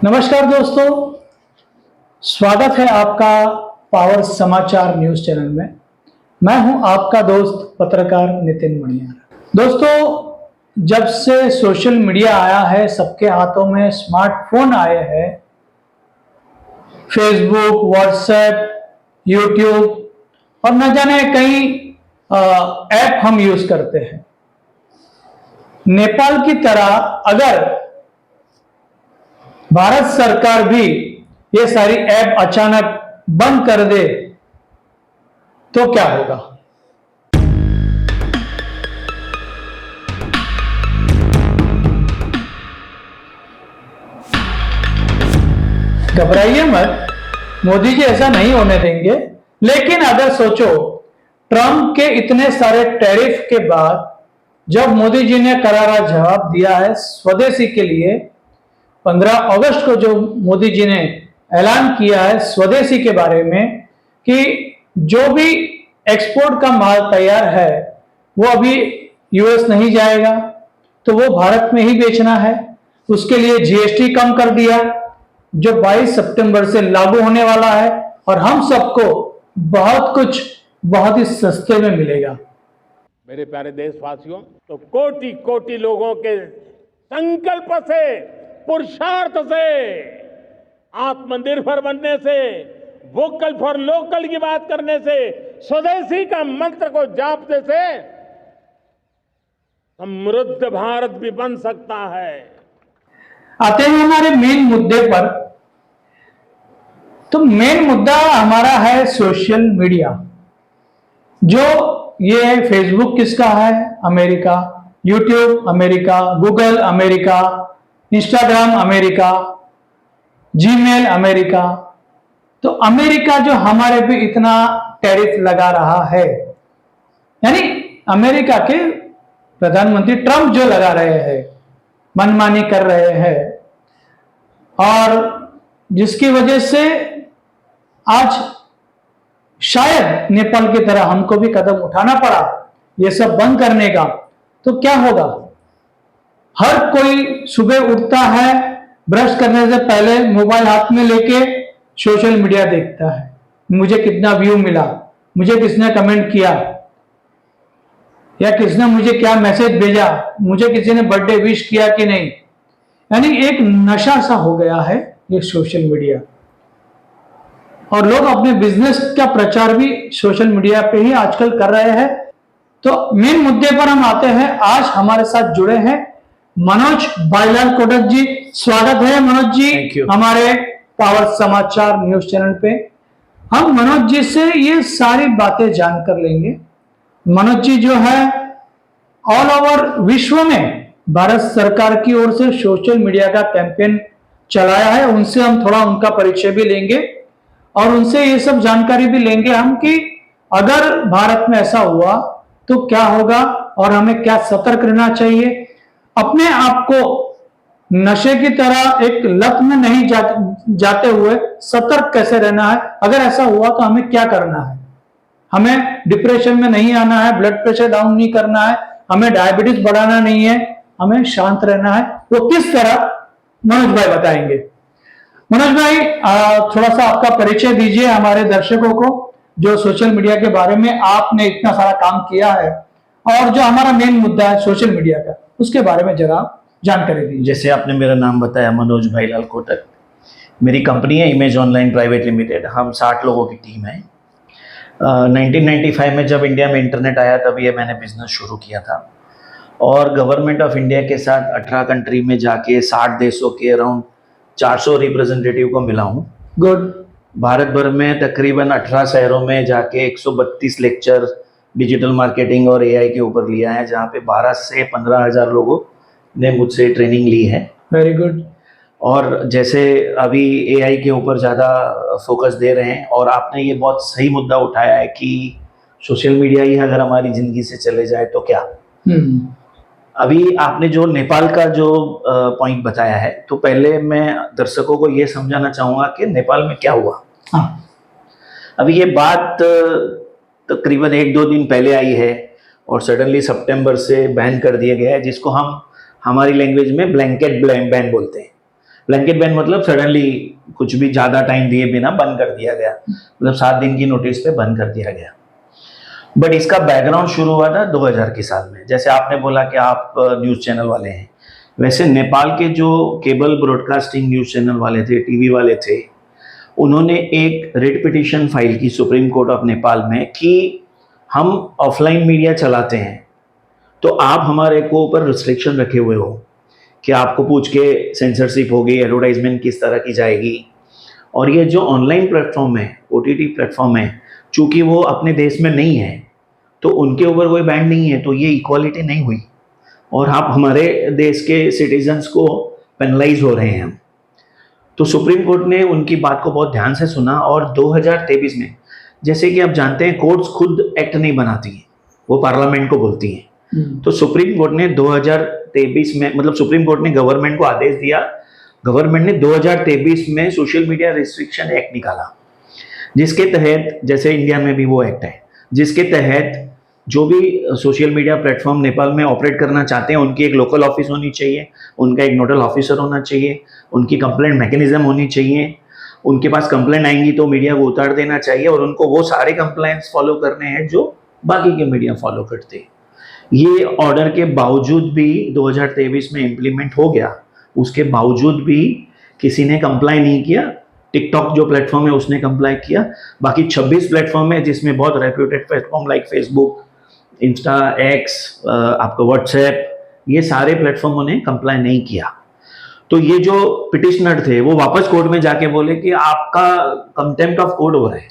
नमस्कार दोस्तों, स्वागत है आपका पावर समाचार न्यूज चैनल में। मैं हूं आपका दोस्त पत्रकार नितिन मणियार। दोस्तों, जब से सोशल मीडिया आया है, सबके हाथों में स्मार्टफोन आए हैं, फेसबुक, व्हाट्सएप, यूट्यूब और न जाने कई ऐप हम यूज करते हैं। नेपाल की तरह अगर भारत सरकार भी ये सारी ऐप अचानक बंद कर दे तो क्या होगा? घबराइए मत, मोदी जी ऐसा नहीं होने देंगे। लेकिन अगर सोचो, ट्रंप के इतने सारे टैरिफ के बाद जब मोदी जी ने करारा जवाब दिया है स्वदेशी के लिए, 15 अगस्त को जो मोदी जी ने ऐलान किया है स्वदेशी के बारे में कि जो भी एक्सपोर्ट का माल तैयार है वो अभी यूएस नहीं जाएगा, तो वो भारत में ही बेचना है। उसके लिए जीएसटी कम कर दिया, जो 22 सितंबर से लागू होने वाला है और हम सबको बहुत कुछ बहुत ही सस्ते में मिलेगा। मेरे प्यारे देशवासियों, तो कोटि कोटि लोगों के संकल्प से, पुरुषार्थ से, आत्मनिर्भर बनने से, वोकल फॉर लोकल की बात करने से, स्वदेशी का मंत्र को जापने से समृद्ध भारत भी बन सकता है। आते हैं हमारे मेन मुद्दे पर। तो मेन मुद्दा हमारा है सोशल मीडिया। जो ये फेसबुक किसका है? America. YouTube America, Google America, Instagram America, Gmail America. तो अमेरिका जो हमारे पे इतना टैरिफ लगा रहा है, यानी अमेरिका के प्रधानमंत्री ट्रंप जो लगा रहे हैं, मनमानी कर रहे हैं, और जिसकी वजह से आज शायद नेपाल की तरह हमको भी कदम उठाना पड़ा ये सब बंद करने का। तो क्या होगा? हर कोई सुबह उठता है, ब्रश करने से पहले मोबाइल हाथ में लेके सोशल मीडिया देखता है, मुझे कितना व्यू मिला, मुझे किसने कमेंट किया, या किसने मुझे क्या मैसेज भेजा, मुझे किसी ने बर्थडे विश किया कि नहीं। यानी एक नशा सा हो गया है ये सोशल मीडिया, और लोग अपने बिजनेस का प्रचार भी सोशल मीडिया पे ही आजकल कर रहे हैं। तो मेन मुद्दे पर हम आते हैं। आज हमारे साथ जुड़े हैं मनोज भाईलाल कोटक जी। स्वागत है मनोज जी हमारे पावर समाचार न्यूज चैनल पे। हम मनोज जी से ये सारी बातें जानकर लेंगे। मनोज जी जो है ऑल ओवर विश्व में भारत सरकार की ओर से सोशल मीडिया का कैंपेन चलाया है, उनसे हम थोड़ा उनका परिचय भी लेंगे और उनसे ये सब जानकारी भी लेंगे हम कि अगर भारत में ऐसा हुआ तो क्या होगा और हमें क्या सतर्क रहना चाहिए, अपने आप को नशे की तरह एक लत में नहीं जाते हुए सतर्क कैसे रहना है, अगर ऐसा हुआ तो हमें क्या करना है, हमें डिप्रेशन में नहीं आना है, ब्लड प्रेशर डाउन नहीं करना है, हमें डायबिटीज बढ़ाना नहीं है, हमें शांत रहना है। वो किस तरह मनोज भाई बताएंगे। मनोज भाई, थोड़ा सा आपका परिचय दीजिए हमारे दर्शकों को, जो सोशल मीडिया के बारे में आपने इतना सारा काम किया है और जो हमारा मेन मुद्दा है सोशल मीडिया का, उसके बारे में जरा जानकारी दीजिए। जैसे आपने मेरा नाम बताया, मनोज भाईलाल कोटक, मेरी कंपनी है इमेज ऑनलाइन प्राइवेट लिमिटेड। हम 60 लोगों की टीम है। 1995 में जब इंडिया में इंटरनेट आया तब ये मैंने बिजनेस शुरू किया था, और गवर्नमेंट ऑफ इंडिया के साथ 18 कंट्री में जाके 60 देशों के अराउंड 400 रिप्रेजेंटेटिव को मिला हूँ। गुड। भारत भर में तकरीबन 18 शहरों में जाके 132 लेक्चर डिजिटल मार्केटिंग और एआई के ऊपर लिया है, जहाँ पे 12 से 15 हज़ार लोगों ने मुझसे ट्रेनिंग ली है। Very good. और जैसे अभी एआई के ऊपर ज़्यादा फोकस दे रहे हैं, और आपने ये बहुत सही मुद्दा उठाया है कि सोशल मीडिया ही अगर हमारी ज़िंदगी से चले जाए तो क्या। अभी आपने जो नेपाल का जो पॉइंट बताया है, तो पहले मैं दर्शकों को ये समझाना चाहूँगा कि नेपाल में क्या हुआ। हाँ। अभी ये बात तकरीबन 1-2 दिन पहले आई है और सडनली सितंबर से बैन कर दिया गया है, जिसको हम हमारी लैंग्वेज में ब्लैंकेट बैन बोलते हैं। ब्लैंकेट बैन मतलब सडनली कुछ भी ज्यादा टाइम दिए बिना बंद कर दिया गया, मतलब 7 दिन की नोटिस पे बंद कर दिया गया। बट इसका बैकग्राउंड शुरू हुआ था 2000 के साल में। जैसे आपने बोला कि आप न्यूज चैनल वाले हैं, वैसे नेपाल के जो केबल ब्रॉडकास्टिंग न्यूज चैनल वाले थे, टीवी वाले थे, उन्होंने एक रिट पिटीशन फाइल की सुप्रीम कोर्ट ऑफ नेपाल में कि हम ऑफलाइन मीडिया चलाते हैं तो आप हमारे को ऊपर रिस्ट्रिक्शन रखे हुए हो कि आपको पूछ के सेंसरशिप होगी, एडवर्टाइजमेंट किस तरह की जाएगी। और ये जो ऑनलाइन प्लेटफॉर्म है, ओटीटी प्लेटफॉर्म है, चूंकि वो अपने देश में नहीं है तो उनके ऊपर कोई बैन नहीं है, तो ये इक्वालिटी नहीं हुई और आप हमारे देश के सिटीजन्स को पेनलाइज हो रहे हैं हम। तो सुप्रीम कोर्ट ने उनकी बात को बहुत ध्यान से सुना और 2023 में, जैसे कि आप जानते हैं कोर्ट्स खुद एक्ट नहीं बनाती हैं, वो पार्लियामेंट को बोलती हैं। तो सुप्रीम कोर्ट ने 2023 में, मतलब सुप्रीम कोर्ट ने गवर्नमेंट को आदेश दिया, गवर्नमेंट ने 2023 में सोशल मीडिया रिस्ट्रिक्शन एक्ट निकाला, जिसके तहत, जैसे इंडिया में भी वो एक्ट है, जिसके तहत जो भी सोशल मीडिया प्लेटफॉर्म नेपाल में ऑपरेट करना चाहते हैं उनकी एक लोकल ऑफिस होनी चाहिए, उनका एक नोडल ऑफिसर होना चाहिए, उनकी कंप्लेंट मैकेनिज्म होनी चाहिए, उनके पास कंप्लेंट आएंगी तो मीडिया को उतार देना चाहिए और उनको वो सारे कंप्लेंट्स फॉलो करने हैं जो बाकी के मीडिया फॉलो करते हैं। ये ऑर्डर के बावजूद भी 2023 में इम्प्लीमेंट हो गया, उसके बावजूद भी किसी ने कंप्लाई नहीं किया। टिकटॉक जो प्लेटफॉर्म है उसने कंप्लाई किया, बाकी 26 प्लेटफॉर्म है जिसमें बहुत reputed platform like Facebook, Insta, x, आपका व्हाट्सएप, ये सारे प्लेटफॉर्मों ने कंप्लाई नहीं किया। तो ये जो पिटिशनर थे वो वापस कोर्ट में जाके बोले कि आपका कंटेम्प्ट ऑफ कोर्ट हो रहा है।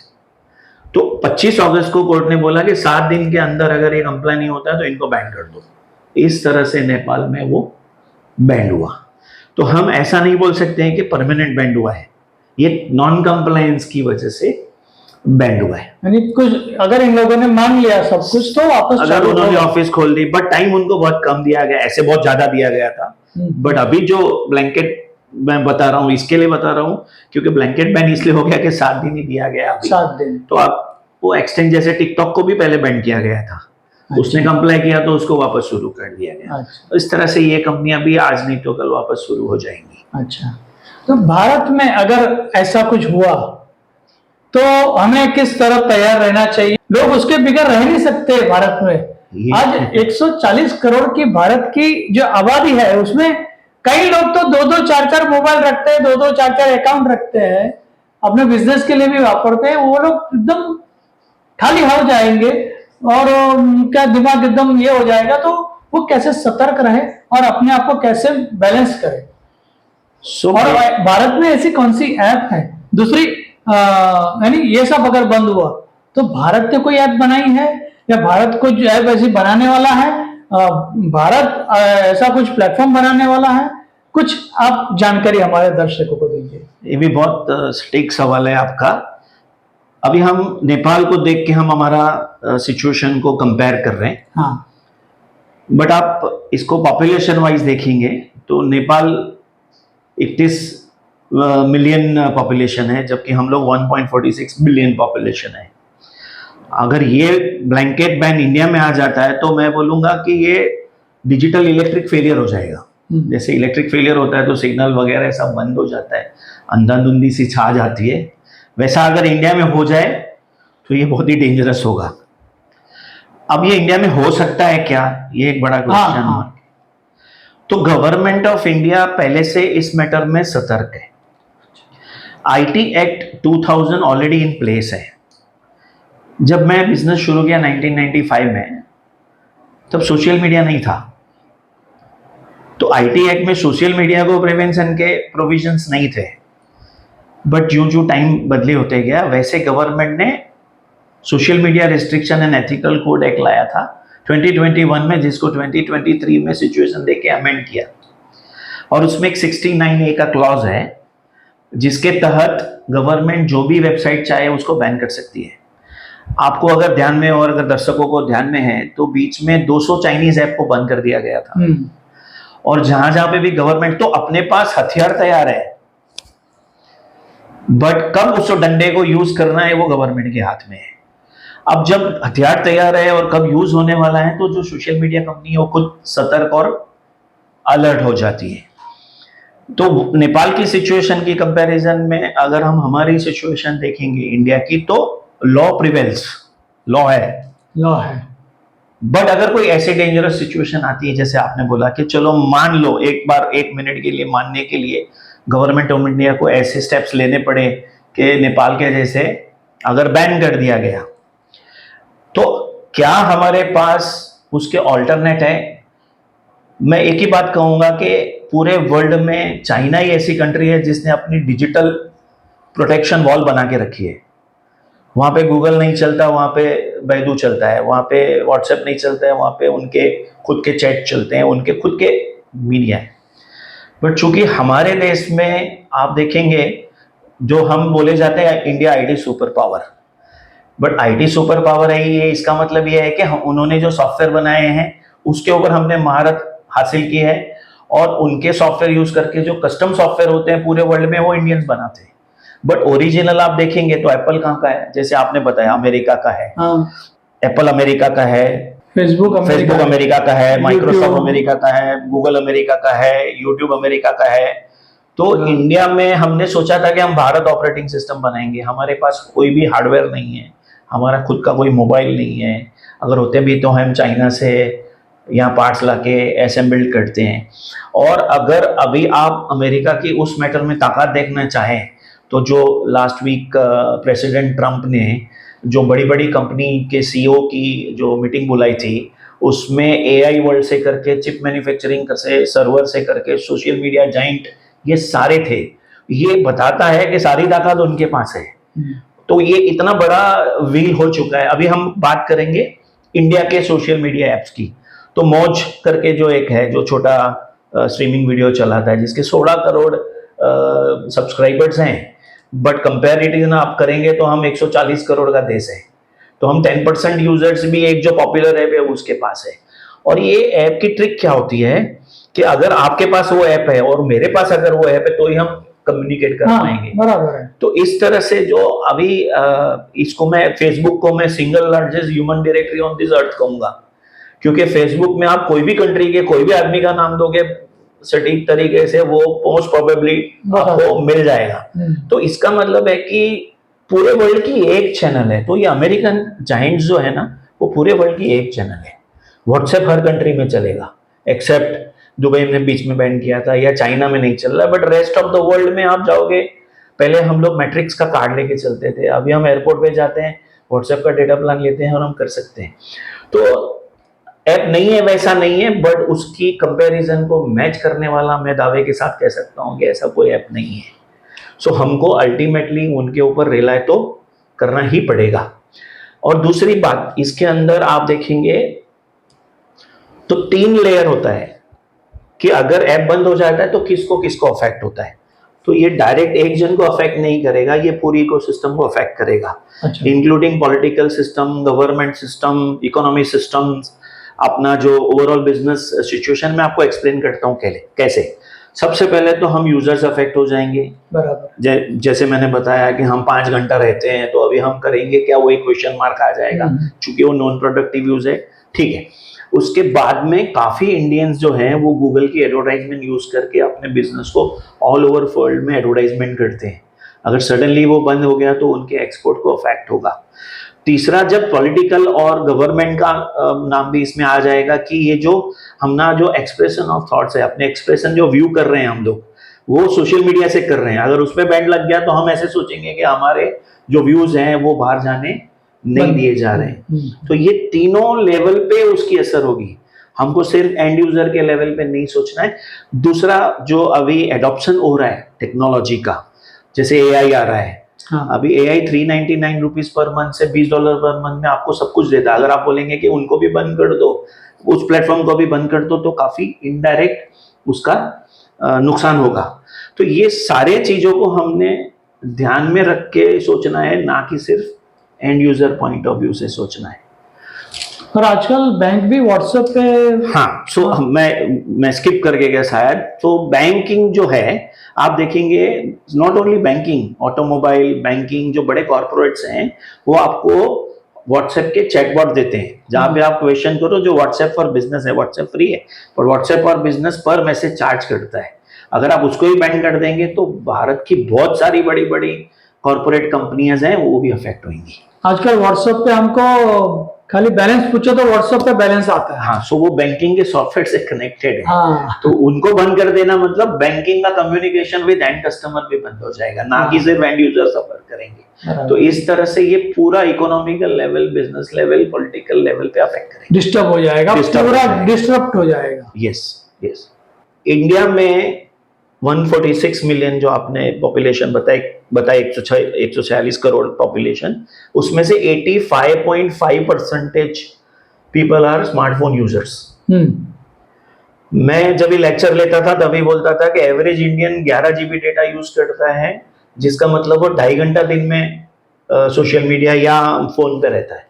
तो 25 अगस्त को कोर्ट ने बोला कि 7 दिन के अंदर अगर ये कंप्लाई नहीं होता है तो इनको बैन कर दो। इस तरह से नेपाल में वो बैंड हुआ। तो हम ऐसा नहीं बोल सकते हैं कि परमानेंट बैंड हुआ है, ये नॉन कंप्लायंस की वजह से बैंड हुआ है। यानी कुछ अगर इन लोगों ने मान लिया सब कुछ तो वापस अगर उन्होंने ऑफिस खोल दी, बट टाइम उनको बहुत कम दिया गया, ऐसे बहुत ज्यादा दिया गया था। बट अभी जो ब्लैंकेट मैं बता रहा हूँ, इसके लिए बता रहा हूँ क्योंकि ब्लैंकेट बैन इसलिए हो गया कि 7 दिन ही दिया गया अभी। 7 दिन तो आप वो एक्सटेंड, जैसे टिकटॉक को भी पहले बैन किया गया था, उसने कंप्लाई किया तो उसको वापस शुरू कर दिया गया। तो इस तरह से ये कंपनियां भी आज नहीं तो कल वापस शुरू हो जाएंगी। अच्छा, तो भारत में अगर ऐसा कुछ हुआ तो हमें किस तरह तैयार रहना चाहिए? लोग उसके बगैर रह नहीं सकते भारत में। आज 140 करोड़ की भारत की जो आबादी है उसमें कई लोग तो 2-2, 4-4 मोबाइल रखते हैं, 2-2, 4-4 अकाउंट रखते हैं, अपने बिजनेस के लिए भी वापरते हैं। वो लोग एकदम खाली हो जाएंगे और उनका दिमाग एकदम ये हो जाएगा। तो वो कैसे सतर्क रहे और अपने आप को कैसे बैलेंस करे? और भारत में ऐसी कौन सी ऐप है? दूसरी, यानी ये सब अगर बंद हुआ तो भारत ने कोई ऐप बनाई है या भारत कुछ ऐप ऐसी बनाने वाला है? भारत ऐसा कुछ प्लेटफॉर्म बनाने वाला है? कुछ आप जानकारी हमारे दर्शकों को दीजिए। ये भी बहुत सटीक सवाल है आपका। अभी हम नेपाल को देख के हम हमारा सिचुएशन को कंपेयर कर रहे हैं। हाँ, बट आप इसको पॉपुलेशन वाइज देखेंगे तो नेपाल 31 मिलियन पॉपुलेशन है, जबकि हम लोग 1.46 बिलियन पॉपुलेशन है। अगर ये ब्लैंकेट बैन इंडिया में आ जाता है तो मैं बोलूँगा कि ये डिजिटल इलेक्ट्रिक फेलियर हो जाएगा। जैसे इलेक्ट्रिक फेलियर होता है तो सिग्नल वगैरह सब बंद हो जाता है, अंधाधुंधी सी छा जाती है, वैसा अगर इंडिया में हो जाए तो ये बहुत ही डेंजरस होगा। अब ये इंडिया में हो सकता है क्या, ये एक बड़ा क्वेश्चन है। तो गवर्नमेंट ऑफ इंडिया पहले से इस मैटर में सतर्क है। IT act 2000 already in place है। जब मैं बिजनेस शुरू किया 1995 में, तब सोशल मीडिया नहीं था, तो आईटी एक्ट में सोशल मीडिया को प्रिवेंशन के प्रोविजंस नहीं थे। बट जो टाइम बदले होते गया, वैसे गवर्नमेंट ने social media restriction and ethical code act लाया था 2021 में, जिसको 2023 में सिचुएशन देख के अमेंड किया। और उसमें एक 69A का क्लॉज है जिसके तहत गवर्नमेंट जो भी वेबसाइट चाहे उसको बैन कर सकती है। आपको अगर ध्यान में, और अगर दर्शकों को ध्यान में है, तो बीच में 200 चाइनीज ऐप को बंद कर दिया गया था। और जहां जहां पे भी गवर्नमेंट तो अपने पास हथियार तैयार है, बट कब उस डंडे को यूज करना है वो गवर्नमेंट के हाथ में है। अब जब हथियार तैयार है और कब यूज होने वाला है, तो जो सोशल मीडिया कंपनी है वो खुद सतर्क और अलर्ट हो जाती है। तो नेपाल की सिचुएशन की कंपैरिजन में अगर हम हमारी सिचुएशन देखेंगे इंडिया की, तो लॉ प्रिवेल्स, लॉ है। लॉ है। बट अगर कोई ऐसी डेंजरस सिचुएशन आती है, जैसे आपने बोला कि चलो मान लो एक बार, 1 मिनट के लिए मानने के लिए गवर्नमेंट ऑफ इंडिया को ऐसे स्टेप्स लेने पड़े कि नेपाल के जैसे अगर बैन कर दिया गया, तो क्या हमारे पास उसके ऑल्टरनेट है? मैं एक ही बात कहूंगा कि पूरे वर्ल्ड में चाइना ही ऐसी कंट्री है जिसने अपनी डिजिटल प्रोटेक्शन वॉल बना के रखी है। वहां पे गूगल नहीं चलता, वहां पे बैदू चलता है, वहां पे व्हाट्सएप नहीं चलता है, वहां पे उनके खुद के चैट चलते हैं, उनके खुद के मीडिया है। बट चूंकि हमारे देश में आप देखेंगे, जो हम बोले जाते हैं India IT super power, but IT super power है ये, इसका मतलब ये है कि उन्होंने जो सॉफ्टवेयर बनाए हैं उसके ऊपर हमने महारत हासिल की है, और उनके सॉफ्टवेयर यूज करके जो कस्टम सॉफ्टवेयर होते हैं पूरे वर्ल्ड में वो इंडियंस बनाते हैं। बट ओरिजिनल आप देखेंगे तो एप्पल कहाँ का है? जैसे आपने बताया अमेरिका का है, एप्पल अमेरिका का है, फेसबुक अमेरिका का है, माइक्रोसॉफ्ट अमेरिका का है, गूगल अमेरिका का है, यूट्यूब अमेरिका का है। तो इंडिया में हमने सोचा था कि हम भारत ऑपरेटिंग सिस्टम बनाएंगे। हमारे पास कोई भी हार्डवेयर नहीं है, हमारा खुद का कोई मोबाइल नहीं है, अगर होते भी तो हम चाइना से यहाँ पार्ट्स लाके असेंबल्ड करते हैं। और अगर अभी आप अमेरिका की उस मैटर में ताकत देखना चाहें, तो जो लास्ट वीक प्रेसिडेंट ट्रंप ने जो बड़ी बड़ी कंपनी के सीईओ की जो मीटिंग बुलाई थी, उसमें एआई वर्ल्ड से करके चिप मैन्युफैक्चरिंग से, सर्वर से करके सोशल मीडिया जाइंट, ये सारे थे। ये बताता है कि सारी ताकत उनके पास है। तो ये इतना बड़ा व्हील हो चुका है। अभी हम बात करेंगे इंडिया के सोशल मीडिया एप्स की। तो मौज करके जो एक है, जो छोटा स्ट्रीमिंग वीडियो चलाता है, जिसके 16 करोड़ सब्सक्राइबर्स हैं, बट कंपैरिटिव आप करेंगे तो हम 140 करोड़ का देश है। तो हम 10% यूजर्स भी एक जो पॉपुलर ऐप है उसके पास है। और ये ऐप की ट्रिक क्या होती है कि अगर आपके पास वो ऐप है और मेरे पास अगर वो ऐप है तो ही हम कम्युनिकेट कर पाएंगे। बराबर है। तो इस तरह से जो अभी इसको मैं, फेसबुक को मैं single largest human directory on this earth कहूंगा, क्योंकि फेसबुक में आप कोई भी कंट्री के कोई भी आदमी का नाम दोगे सटीक तरीके से, वो मोस्ट प्रोबेबली आपको मिल जाएगा। तो इसका मतलब है कि पूरे वर्ल्ड की एक चैनल है। तो ये अमेरिकन जाइंट्स जो है ना, वो पूरे वर्ल्ड की एक चैनल है। व्हाट्सएप हर कंट्री में चलेगा, एक्सेप्ट दुबई में बीच में बैन किया था, या चाइना में नहीं चल रहा। But rest of the world में आप जाओगे, पहले हम लोग मैट्रिक्स का कार्ड लेके चलते थे, अभी हम एयरपोर्ट पे जाते हैं, व्हाट्सएप का डेटा प्लान लेते हैं और हम कर सकते हैं। तो ऐप नहीं है वैसा नहीं है, बट उसकी कंपैरिजन को मैच करने वाला मैं दावे के साथ कह सकता हूं कि ऐसा कोई ऐप नहीं है। सो हमको अल्टीमेटली उनके ऊपर रिलाय तो करना ही पड़ेगा। और दूसरी बात, इसके अंदर आप देखेंगे तो 3 लेयर होता है कि अगर ऐप बंद हो जाता है तो किसको किसको अफेक्ट होता है। तो ये डायरेक्ट एक जन को अफेक्ट नहीं करेगा, ये पूरी इकोसिस्टम को अफेक्ट करेगा, including political system, government system, economy systems, अपना जो ओवरऑल बिजनेस सिचुएशन में आपको एक्सप्लेन करता हूँ कैसे। सबसे पहले तो हम यूजर्स अफेक्ट हो जाएंगे। बराबर। जैसे मैंने बताया कि हम 5 घंटा रहते हैं, तो अभी हम करेंगे क्या, वो एक क्वेश्चन मार्क आ जाएगा, क्योंकि वो नॉन प्रोडक्टिव यूज है। ठीक है। उसके बाद में काफी इंडियंस जो हैं वो गूगल की एडवर्टाइजमेंट यूज करके अपने बिजनेस को ऑल ओवर वर्ल्ड में एडवर्टाइजमेंट करते हैं। अगर सडनली वो बंद हो गया तो उनके एक्सपोर्ट को अफेक्ट होगा। तीसरा, जब पॉलिटिकल और गवर्नमेंट का नाम भी इसमें आ जाएगा कि ये जो हम ना जो एक्सप्रेशन ऑफ थॉट्स है, अपने एक्सप्रेशन जो व्यू कर रहे हैं हम लोग, वो सोशल मीडिया से कर रहे हैं। अगर उस पर बैन लग गया तो हम ऐसे सोचेंगे कि हमारे जो व्यूज हैं वो बाहर जाने नहीं दिए जा रहे हैं। तो ये तीनों लेवल पे उसकी असर होगी। हमको सिर्फ एंड यूजर के लेवल पे नहीं सोचना है। दूसरा, जो अभी एडॉप्शन हो रहा है टेक्नोलॉजी का, जैसे एआई आ रहा है। अभी एआई 399 रुपीज पर मंथ से $20 पर मंथ में आपको सब कुछ देता है। अगर आप बोलेंगे कि उनको भी बंद कर दो, उस प्लेटफॉर्म को भी बंद कर दो, तो काफी इनडायरेक्ट उसका नुकसान होगा। तो ये सारे चीजों को हमने ध्यान में रख के सोचना है, ना कि सिर्फ and user point of view से सोचना है। और आजकल बैंक भी व्हाट्सएप पे, हाँ, सो मैं स्किप करके गया शायद। तो बैंकिंग जो है आप देखेंगे, not only banking, automobile banking, जो बड़े कॉर्पोरेट्स हैं वो आपको व्हाट्सएप के चैटबॉट देते हैं, जहां पे आप क्वेश्चन करो। जो व्हाट्सएप फॉर बिजनेस है, व्हाट्सएप फ्री है, पर व्हाट्सएप फॉर बिजनेस पर मैसेज चार्ज करता है। अगर आप उसको ही बैन कर देंगे तो भारत की बहुत सारी बड़ी बड़ी कॉर्पोरेट कंपनियां हैं वो भी अफेक्ट होंगी। आजकल व्हाट्सएप पे हमको खाली बैलेंस पूछो तो व्हाट्सएप पे बैलेंस आता है। हाँ, सो वो बैंकिंग के सॉफ्टवेयर से कनेक्टेड है। हाँ, तो उनको बंद कर देना मतलब बैंकिंग का कम्युनिकेशन विद एंड कस्टमर भी बंद हो जाएगा, ना कि सिर्फ एंड यूजर सफर करेंगे। तो इस तरह से ये पूरा economical level, business level, political level पे अफेक्ट करेगा, डिस्टर्ब हो जाएगा, पूरा डिस्टर्ब हो जाएगा। Yes yes. इंडिया में 146 मिलियन जो आपने पॉपुलेशन बताई 146 करोड़ पॉपुलेशन, उसमें से 85.5% पीपल आर स्मार्टफोन यूजर्स। मैं जब ये लेक्चर लेता था तभी बोलता था कि average Indian 11 GB data use करता है, जिसका मतलब वो 2.5 घंटा दिन में सोशल मीडिया या फोन पे रहता है।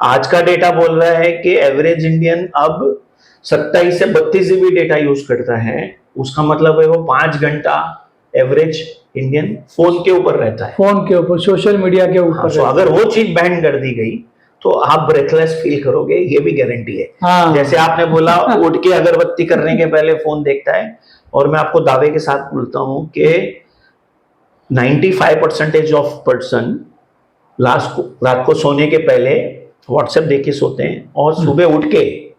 आज का डेटा बोल रहा है कि एवरेज इंडियन अब 27 से 32 GB डेटा यूज करता है, उसका मतलब है वो 5 घंटा एवरेज इंडियन फोन के ऊपर रहता है, फोन के ऊपर, सोशल मीडिया के ऊपर। हाँ, तो अगर वो चीज बैन कर दी गई तो आप ब्रेथलेस फील करोगे, ये भी गारंटी है। हाँ। जैसे आपने बोला उठ के अगरबत्ती करने के पहले फोन देखता है, और मैं आपको दावे के साथ बोलता हूं कि 95% ऑफ पर्सन रात को सोने के पहले व्हाट्सएप देख के सोते हैं, और सुबह उठ के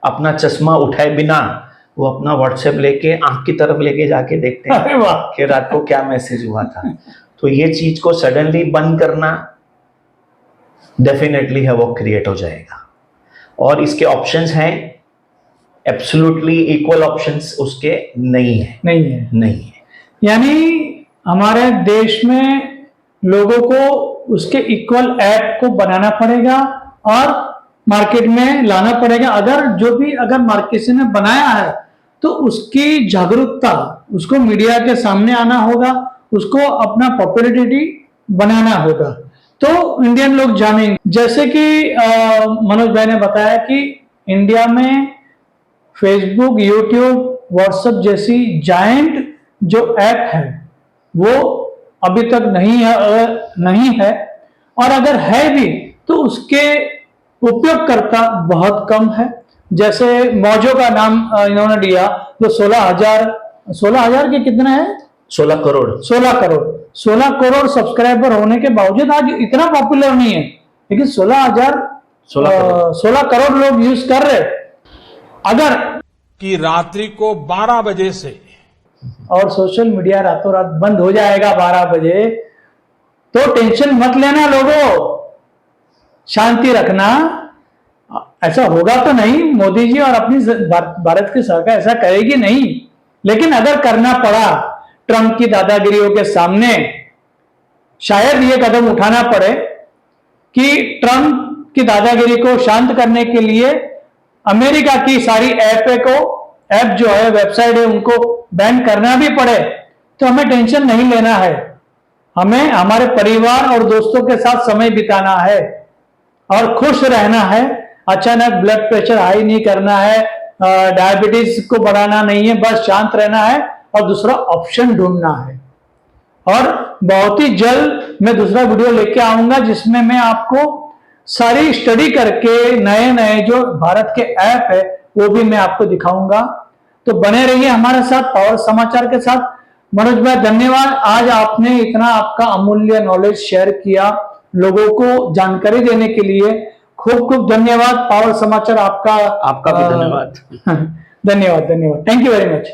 अपना चश्मा उठाए बिना वो अपना व्हाट्सएप लेके आंख की तरफ लेके जाके देखते हैं कि रात को क्या मैसेज हुआ था। तो ये चीज को सडनली बंद करना डेफिनेटली है वो क्रिएट हो जाएगा, और इसके ऑप्शंस हैं, एब्सोल्युटली इक्वल ऑप्शंस उसके नहीं है। यानी हमारे देश में लोगों को उसके इक्वल ऐप को बनाना पड़ेगा और मार्केट में लाना पड़ेगा। अगर मार्केट ने बनाया है तो उसकी जागरूकता, उसको मीडिया के सामने आना होगा, उसको अपना पॉपुलैरिटी बनाना होगा, तो इंडियन लोग जानेंगे। जैसे कि मनोज भाई ने बताया कि इंडिया में फेसबुक, यूट्यूब, व्हाट्सएप जैसी जायंट जो ऐप है वो अभी तक नहीं है, और अगर है भी तो उसके उपयोगकर्ता बहुत कम है। जैसे मौजो का नाम इन्होंने लिया तो 16,000 के कितने हैं? 16 करोड़ सब्सक्राइबर होने के बावजूद आज इतना पॉपुलर नहीं है, लेकिन 16 करोड़ लोग यूज कर रहे। अगर कि रात्रि को 12 बजे से और सोशल मीडिया रातों रात बंद हो जाएगा 12 बजे, तो टेंशन मत लेना लोगों, शांति रखना। ऐसा होगा तो नहीं, मोदी जी और अपनी भारत की सरकार ऐसा करेगी नहीं, लेकिन अगर करना पड़ा ट्रंप की दादागिरियों के सामने, शायद ये कदम उठाना पड़े कि ट्रंप की दादागिरी को शांत करने के लिए अमेरिका की सारी ऐप जो है, वेबसाइट है, उनको बैन करना भी पड़े, तो हमें टेंशन नहीं लेना है। हमें हमारे परिवार और दोस्तों के साथ समय बिताना है और खुश रहना है। अचानक ब्लड प्रेशर हाई नहीं करना है, डायबिटीज को बढ़ाना नहीं है, बस शांत रहना है और दूसरा ऑप्शन ढूंढना है। और बहुत ही जल्द मैं दूसरा वीडियो लेके आऊंगा जिसमें मैं आपको सारी स्टडी करके नए जो भारत के ऐप है वो भी मैं आपको दिखाऊंगा। तो बने रहिए हमारे साथ पावर समाचार के साथ। मनोज भाई धन्यवाद, आज आपने इतना आपका अमूल्य नॉलेज शेयर किया, लोगों को जानकारी देने के लिए खूब धन्यवाद। पावर समाचार आपका भी धन्यवाद। धन्यवाद। Thank you very much.